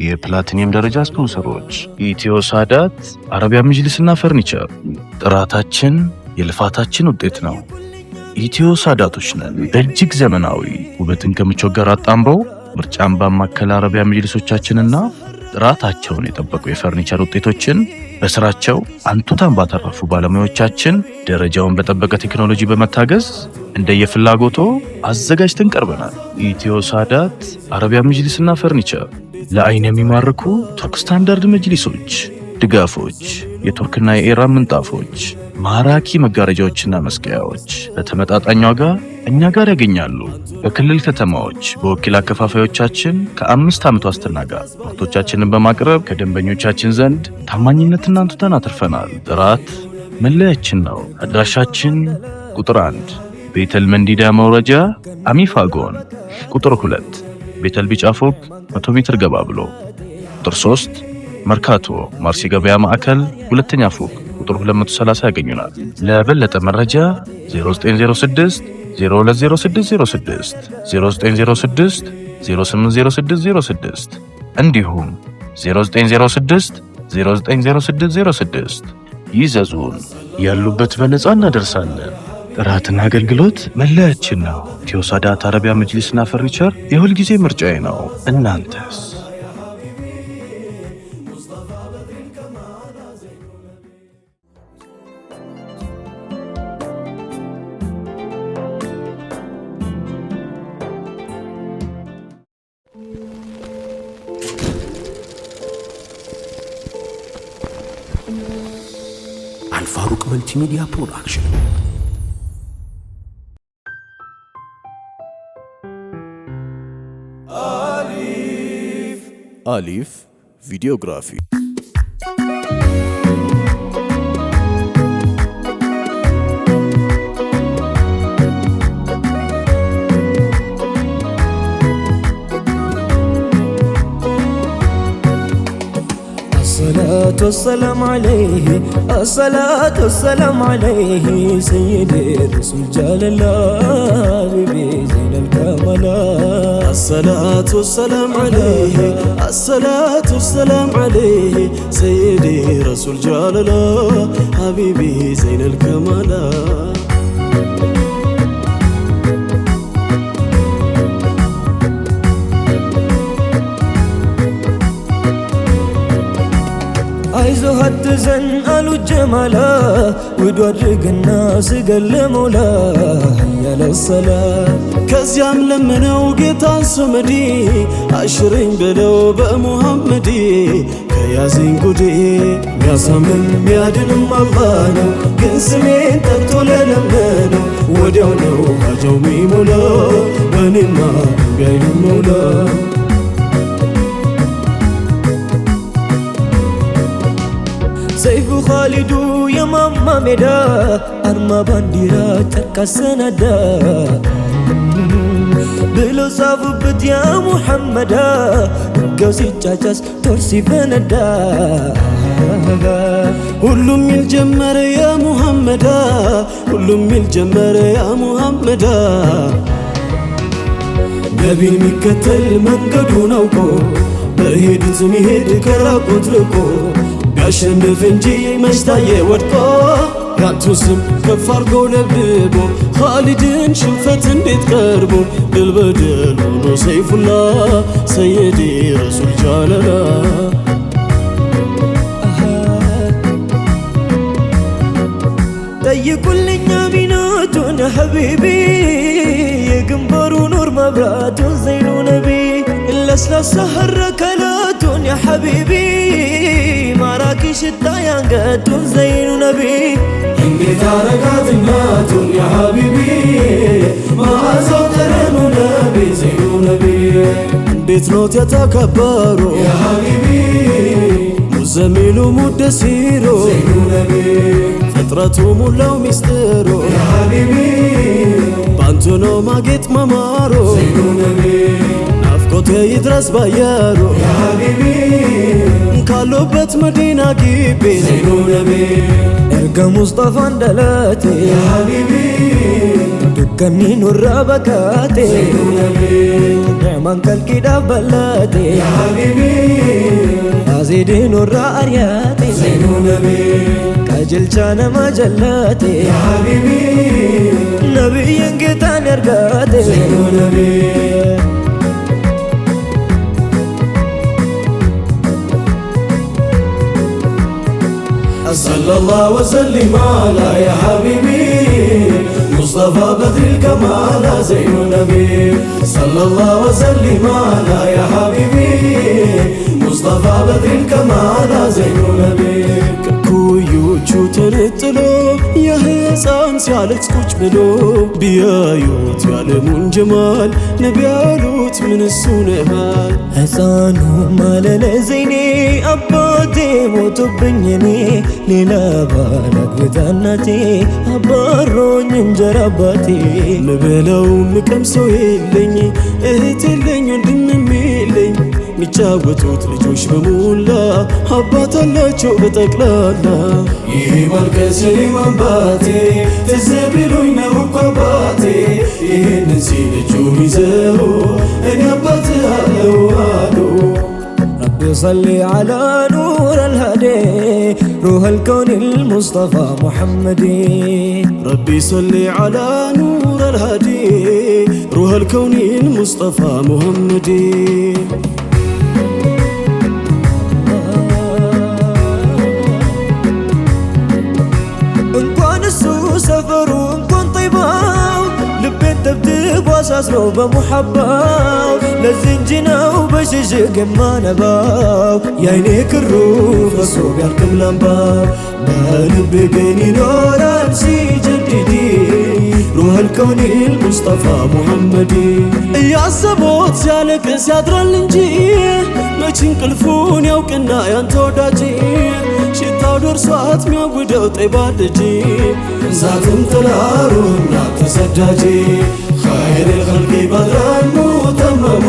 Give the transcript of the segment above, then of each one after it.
የፕላቲኒየም ደረጃ ስፖንሰሮች ኢትዮ ሳዳት፣ አረቢያ መጅሊስና ፈርኒቸር። ጥራታችን የልፋታችን ውጤት ነው። ኢትዮ ሳዳቶች ነን። እጅግ ዘመናዊ ውበትን ከምቾት ጋር አጣምረው ምርጫን ባማከለ አረቢያ መጅሊሶቻችንና ጥራታቸውን የጠበቁ የፈርኒቸር ውጤቶችን በስራቸው አንቱታን ባተረፉ ባለሙያዎቻችን ደረጃውን በጠበቀ ቴክኖሎጂ በመታገዝ እንደየፍላጎቶ አዘጋጅተን ቀርበናል። ኢትዮ ሳዳት፣ አረቢያ መጅሊስና ፈርኒቸር። ለአይን የሚማርኩ ቱርክ ስታንዳርድ መጅሊሶች፣ ድጋፎች፣ የቱርክና የኢራን ምንጣፎች፣ ማራኪ መጋረጃዎችና መስቀያዎች በተመጣጣኝ ዋጋ እኛ ጋር ያገኛሉ። በክልል ከተማዎች በወኪል አከፋፋዮቻችን ከ5 ዓመት ዋስትና ጋር ምርቶቻችንን በማቅረብ ከደንበኞቻችን ዘንድ ታማኝነትና አንቱታን አትርፈናል። ጥራት መለያችን ነው። አድራሻችን ቁጥር 1 ቤተል መንዲዳ መውረጃ አሚፋጎን፣ ቁጥር 2 ቤተል ቢጫ ፎቅ 100 ሜትር ገባ ብሎ፣ ቁጥር 3 መርካቶ ማርሲ ገበያ ማዕከል ሁለተኛ ፎቅ ቁጥር 230 ያገኙናል። ለበለጠ መረጃ 0906 020606 0906 080606 እንዲሁም 0906 090606 ይዘዙን። ያሉበት በነፃ እናደርሳለን። ጥራትና አገልግሎት መለያችን ነው። ኢትዮ ሳዳት አረቢያ መጅሊስና ፈርኒቸር የሁል ጊዜ ምርጫዬ ነው። እናንተስ? አልፋሩቅ መልቲሚዲያ ፕሮዳክሽን አሊፍ ቪዲዮግራፊ السلام عليه الصلاة والسلام عليه سيدي رسول جلال الله حبيبي زين الكمالات الصلاة والسلام عليه الصلاة والسلام عليه سيدي رسول جلال الله حبيبي زين الكمالات አይዞህ አትዘን አሉ ጀማላ ውዱ አድርግና ስገል ሞላ ያለ ሰላም ከዚያም ለምነው ጌታን ሶመዲ አሽረኝ በለው በሙሐመድ ከያዘኝ ጉዴ ሚያሳምን ሚያድንም አላህ ነው። ግን ስሜን ጠርቶ ለለመነው ወዲያው ነው ሀጃው ሚሞላው በኔማ ቢያይልም መውላ ሰይፉ ኻሊዱ የማማ ሜዳ አርማ ባንዲራ ጨርቃ ሰነዳ ብሎ ጻፉበት ያ ሙሐመዳ ሕጋው ሲጫጫስ ጦር ሲፈነዳ ሁሉም ይል ጀመረ ያ ሙሐመዳ ሁሉም ይል ጀመረ ያ ሙሐመዳ ነቢን ሚከተል መንገዱን አውቆ በሄዱት ሚሄድ ከራቁት ርቆ ቢያሸንፍ እንጂ መሽታየ ወድቆ ያንቱ ስም ከፍ አርጎ ለብልቦ ኻሊድን ሽንፈት እንዴት ቀርቦ ድል በድል ሆኖ ሰይፉላ ሰይዲ ረሱል ጃለላ ጠይቁልኝ አሚናቱን ሐቢቢ የግንባሩ ኑር መብራቱን ዘይኑ ነቢ ለስላሳ ሐረከላቱን ያ ሐቢቢ ማራኪ ሽታ ያንገቱን ዘይኑ ነቢ እንዴት አረጋት እናቱን ያ ሐቢቢ ማዕዛው ጠረኑ ነቢ ዘይኑ ነቢ እንዴት ኖት የተከበሩ ያ ሐቢቢ ሙዘሚሉ ሙደሲሩ ዘይኑ ነቢ ፍጥረቱ ሙላው ሚስጥሩ ያ ሐቢቢ ባንቱ ነው ማጌጥ መማሩ ዘይኑ ነቢ ናፍቆቴ ይድረስ ባየሩ ያ ሐቢቢ ካሉበት መዲና ግቢ ዘይኑ ነቢ ኤርጋ ሙስጠፋ እንደለቴ ያ ሐቢቢ ድከኒ ኑራ በካቴ ዘይኑ ነቢ ነዕማን ከልኪዳ በለቴ ያ ሐቢቢ زيدين الرأيات زين نبي كاجل كان مجلاتي يا حبيبي نبي ينقطع نرقاتي زين نبي صلى الله وسلم على يا حبيبي مصطفى بدر الكمال زين نبي صلى الله وسلم على يا حبيبي مصطفى بدر الكمال زين نبي كويوቹ ተነጥሎ የህፃን ሲያለቅስ ቁጭ ብሎ ቢያዩት ያለሙን ጀማል ነቢ ያሉት ምን እሱ ነሃል ሕፃኑ ማለለ ዘይኔ አባቴ ሞቶብኝ እኔ ሌላ ባል አግብታ እናቴ አባሮኝ እንጀራ አባቴ ምበላው ምቀምሰው የለኝ እህት የለኝ ወንድምም የለኝ ሚጫወቱት ልጆች በሙላ አባት አላቸው በጠቅላላ ይሄ ማልቀስ የኔም አባቴ ትዝ ቢሉኝ ነው እኮ አባቴ ይህንን ሲል እጁን ይዘው እኔ አባት አለው አሉ ربي صلي على نور الهدي روح الكون المصطفى محمدي ربي صلي على نور الهدي روح الكون المصطفى محمدي سفروا انكون طيباو لبين تبتب واساسرو بمحباو لزنجناو بشجق ما نباو يايني كروف الصوب يركب لنباو بلب قيني نور امسي جددي روح الكون المصطفى محمدي يا السبوت سالك سيادر الانجي ما تنقلفون يوكنا يانتو داجي ሽታው ደርሷት ሚያውደው ጠይባል ልጅ ዛትም ጥላሩና ተሰዳጅ ኸይር ልኸልቂ በድራን ሙተመሞ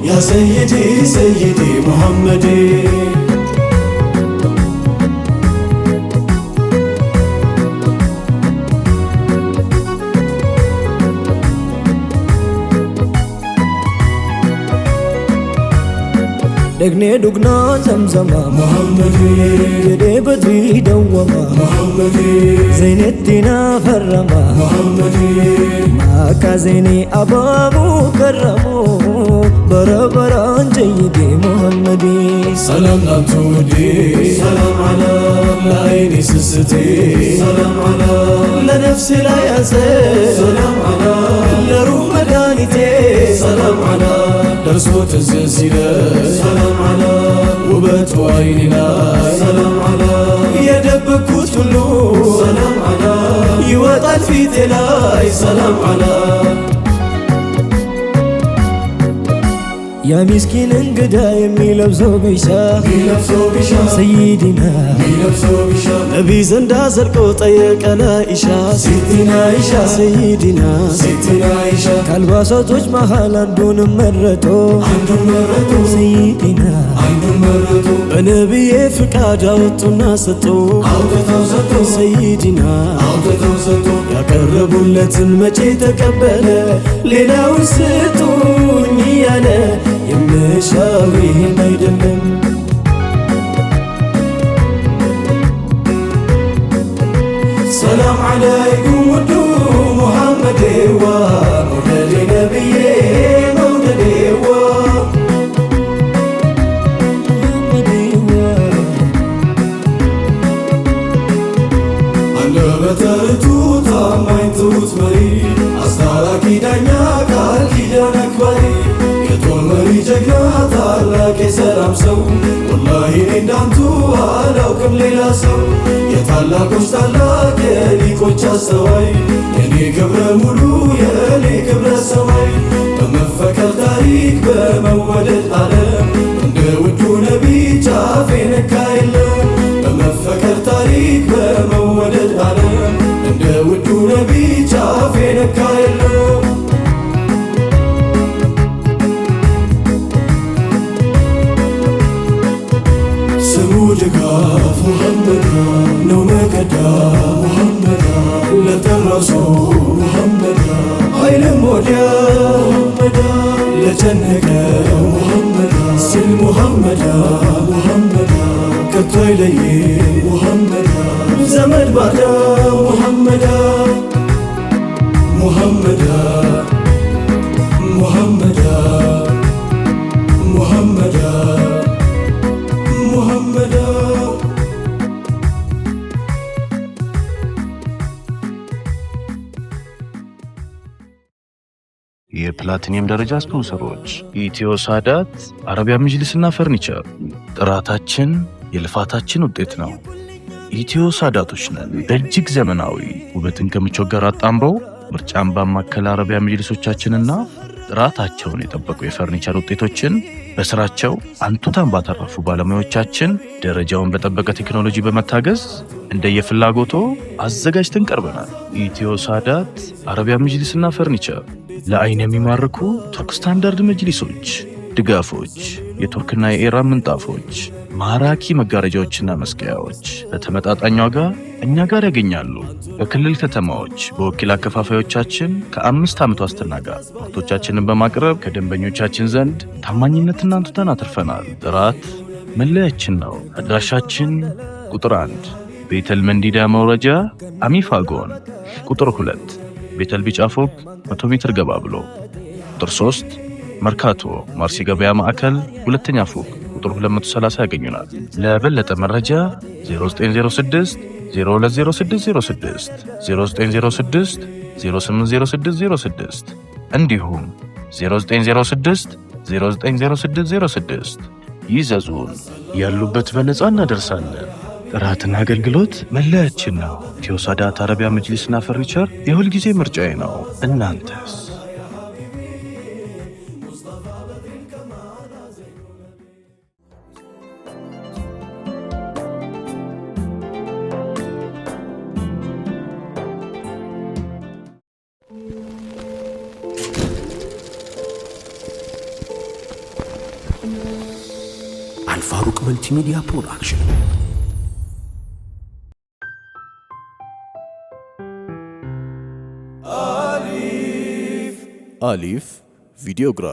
ያ ሰይዲ ሰይዲ ሙሐመድ دقني دقنا زمزمة محمدي جدي بدري دوما محمدي زين الدنا فرما محمدي معك زيني أبابو كرمو بربران جيدي محمدي سلام نبتودي سلام على لعيني سستي سلام على لنفسي لا ينسي سلام على لروح مدانتي سلام على درسوت الزلزلة سلام على وبات عيننا سلام على يدبكوت كله سلام على يوطال في تلاي سلام على يا مسكين انقدا يمي لبسو بيشا سيدنا نبي زندا زرقو طيق لائشا ستنا عائشة ستنا عائشة كالباساتوج محل عندون مرتو سيدنا በነቢዬ ፍቃድ አወጡና ሰጡ ሰይድና ያቀረቡለትን መቼ ተቀበለ ሌላውን ስጡኝ እያለ የምሻው ይህን አይደለም ሰላም ዓለይኩም ውዱ ሙሐመዴዋ መውደዴ ነብዬ መውደዴዋ አንደበተርቱ ታማኝ ትሁት መሪ አስታራቂ ዳኛ ቃል ኪዳን አክባሪ የጦር መሪ ጀግና ታላቅ የሰላም ሰው ወላሂ እኔ እንዳንቱ አላውቅም ሌላ ሰው የታላቆች ታላቅ የሊቆች አስተዋይ የኔ ክብረ ሙሉ የኔ ክብረ ሰማይ በመፈቀር ታሪክ በመወደድ ዓለም እንደ ውዱ ነቢ ጫፍ የነካ የለም በመፈቀር ታሪክ በመወደድ ዓለም እንደ ውዱ ነቢ ጫፍ የነካ የለም ስሙ ድጋፍ ሙሐመድ ነው መከዳ ሙሐመድ ለጠራሱ ሙሐመድ ኃይልም ወዲያ ሙሐመድ ለጨነቀው ሙሐመድ ስል ሙሐመዳ ሙሐመዳ ከቶ አይለይም ሙሐመዳ ዘመድ ባዳ ሙሐመዳ ሙሐመዳ ሙሐመዳ ሙሐመዳ ሙሐመዳ የፕላቲኒየም ደረጃ ስፖንሰሮች ኢትዮ ሳዳት፣ አረቢያ መጅሊስና ፈርኒቸር። ጥራታችን የልፋታችን ውጤት ነው። ኢትዮ ሳዳቶች ነን። በእጅግ ዘመናዊ ውበትን ከምቾት ጋር አጣምረው ምርጫን ባማከለ አረቢያ መጅሊሶቻችንና ጥራታቸውን የጠበቁ የፈርኒቸር ውጤቶችን በስራቸው አንቱታን ባተረፉ ባለሙያዎቻችን ደረጃውን በጠበቀ ቴክኖሎጂ በመታገዝ እንደየፍላጎቶ አዘጋጅተን ቀርበናል። ኢትዮ ሳዳት፣ አረቢያ መጅሊስና ፈርኒቸር ለአይን የሚማርኩ ቱርክ ስታንዳርድ መጅሊሶች፣ ድጋፎች፣ የቱርክና የኢራን ምንጣፎች፣ ማራኪ መጋረጃዎችና መስቀያዎች በተመጣጣኝ ዋጋ እኛ ጋር ያገኛሉ። በክልል ከተማዎች በወኪል አከፋፋዮቻችን ከ5 ዓመት ዋስትና ጋር ምርቶቻችንን በማቅረብ ከደንበኞቻችን ዘንድ ታማኝነትና አንቱታን አትርፈናል። ጥራት መለያችን ነው። አድራሻችን ቁጥር 1 ቤተል መንዲዳ መውረጃ አሚፋጎን፣ ቁጥር 2 ቤተል ቢጫ ፎቅ 100 ሜትር ገባ ብሎ፣ ቁጥር 3 መርካቶ ማርሲ ገበያ ማዕከል ሁለተኛ ፎቅ ቁጥር 230 ያገኙናል። ለበለጠ መረጃ 0906 020606 0906 080606 እንዲሁም 0906 090606 ይዘዙን። ያሉበት በነፃ እናደርሳለን። ጥራትና አገልግሎት መለያችን ነው። ኢትዮ ሳዳት አረቢያ መጅሊስና ፈርኒቸር የሁል ጊዜ ምርጫዬ ነው። እናንተስ? አልፋሩቅ መልቲሚዲያ ፕሮዳክሽን አሊፍ ቪዲዮግራፊ